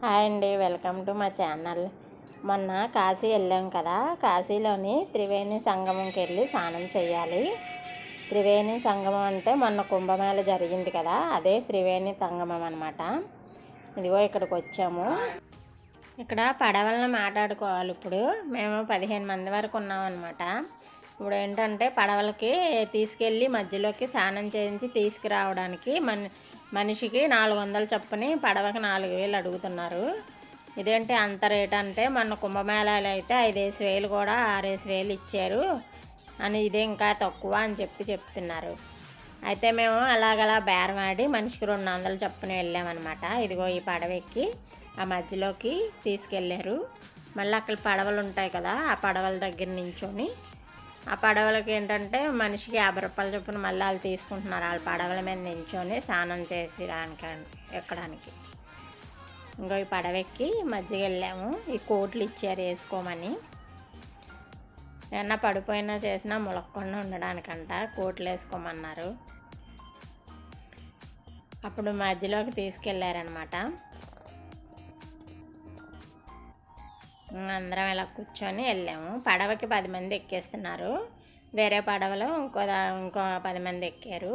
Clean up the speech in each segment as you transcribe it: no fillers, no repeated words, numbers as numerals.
Hi అండి, welcome to మా channel. మొన్న కాశీ వెళ్ళాం కదా, కాశీలోని త్రివేణి సంగమంకి వెళ్ళి స్నానం చేయాలి. త్రివేణి సంగమం అంటే మొన్న కుంభమేళ జరిగింది కదా, అదే త్రివేణి సంగమం అనమాట. ఇదిగో ఇక్కడికి వచ్చాము. ఇక్కడ పడవలను మాట్లాడుకోవాలి. ఇప్పుడు మేము 15 మంది వరకు ఉన్నామన్నమాట. ఇప్పుడు ఏంటంటే పడవలకి తీసుకెళ్ళి మధ్యలోకి స్నానం చేయించి తీసుకురావడానికి మనిషికి 400 చొప్పుని పడవకి 4000 అడుగుతున్నారు. ఇదేంటి అంత రేట్ అంటే మొన్న కుంభమేళాలు అయితే 5000 కూడా 6000 ఇచ్చారు అని, ఇదే ఇంకా తక్కువ అని చెప్తున్నారు. అయితే మేము అలాగలా బేరమాడి మనిషికి 200 చొప్పున వెళ్ళామన్నమాట. ఇదిగో ఈ పడవ ఎక్కి ఆ మధ్యలోకి తీసుకెళ్ళారు. మళ్ళీ అక్కడ పడవలు ఉంటాయి కదా, ఆ పడవల దగ్గర నించొని ఆ పడవలకి ఏంటంటే మనిషికి 50 రూపాయలు చొప్పున మళ్ళీ వాళ్ళు తీసుకుంటున్నారు. వాళ్ళ పడవల మీద నించొని స్నానం చేసి ఎక్కడానికి. ఇంకో ఈ పడవ ఎక్కి మధ్యకి వెళ్ళాము. ఈ కోట్లు ఇచ్చారు వేసుకోమని. ఏమన్నా పడిపోయినా చేసినా ములక్కుండా ఉండడానికంట కోట్లు వేసుకోమన్నారు. అప్పుడు మధ్యలోకి తీసుకెళ్ళారనమాట. అందరం ఇలా కూర్చొని వెళ్ళాము. పడవకి 10 మంది ఎక్కేస్తున్నారు. వేరే పడవలో ఇంకో 10 మంది ఎక్కారు.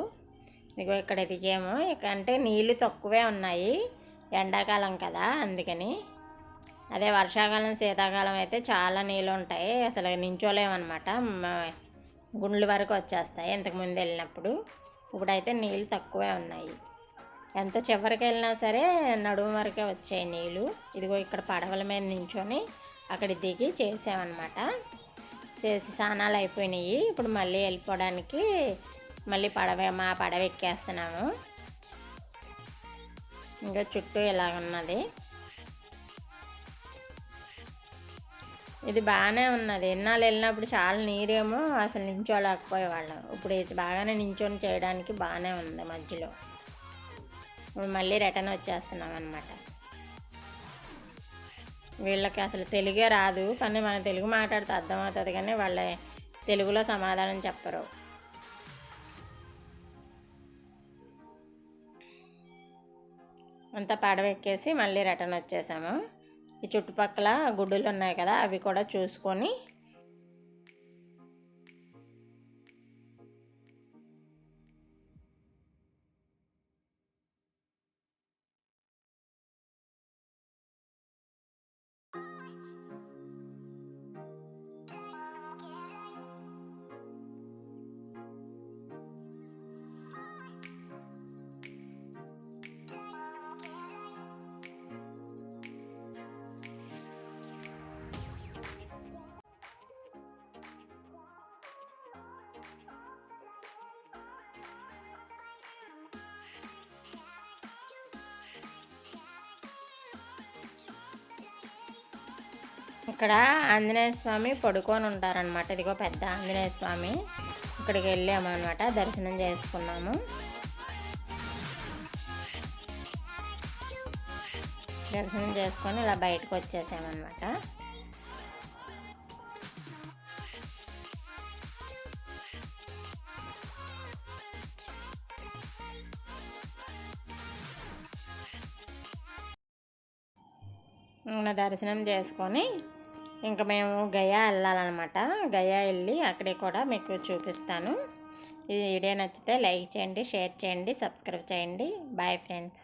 ఇదిగో ఇక్కడ దిగాము. అంటే నీళ్ళు తక్కువే ఉన్నాయి, ఎండాకాలం కదా అందుకని. అదే వర్షాకాలం శీతాకాలం అయితే చాలా నీళ్ళు ఉంటాయి, అసలు నించోలేమన్నమాట. గుండ్ల వరకు వచ్చేస్తాయి ఇంతకుముందు వెళ్ళినప్పుడు. ఇప్పుడైతే నీళ్ళు తక్కువే ఉన్నాయి. ఎంత చివరికి వెళ్ళినా సరే నడుము వరకే వచ్చాయి నీళ్ళు. ఇదిగో ఇక్కడ పడవల మీద నించొని అక్కడ దిగి చేసామన్నమాట. చేసి స్నానాలు అయిపోయినాయి. ఇప్పుడు మళ్ళీ వెళ్ళిపోవడానికి మళ్ళీ మా పడవ ఎక్కేస్తున్నాము. ఇంకా చుట్టూ ఇలాగున్నది. ఇది బాగానే ఉన్నది. ఎన్నాళ్ళు వెళ్ళినప్పుడు చాలా నీరేమో అసలు నించోలేకపోయేవాళ్ళం. ఇప్పుడు ఇది బాగానే నించొని చేయడానికి బాగానే ఉంది మధ్యలో. ఇప్పుడు మళ్ళీ రిటర్న్ వచ్చేస్తున్నాం అన్నమాట. వీళ్ళకి అసలు తెలుగే రాదు, కానీ మనం తెలుగు మాట్లాడితే అర్థమవుతుంది, కానీ వాళ్ళ తెలుగులో సమాధానం చెప్పరు. అంతా పడవ ఎక్కేసి మళ్ళీ రిటర్న్ వచ్చేసాము. ఈ చుట్టుపక్కల గుడ్డులు ఉన్నాయి కదా, అవి కూడా చూసుకొని ఇక్కడ ఆంజనేయ స్వామి పడుకొని ఉంటారనమాట. ఇదిగో పెద్ద ఆంజనేయ స్వామి. ఇక్కడికి వెళ్ళాము అనమాట, దర్శనం చేసుకున్నాము. దర్శనం చేసుకొని ఇలా బయటకు వచ్చేసామన్నమాట. దర్శనం చేసుకొని ఇంకా మేము గయా వెళ్ళాలన్నమాట. గయా వెళ్ళి అక్కడే కూడా మీకు చూపిస్తాను. ఈ వీడియో నచ్చితే లైక్ చేయండి, షేర్ చేయండి, సబ్స్క్రైబ్ చేయండి. Bye friends.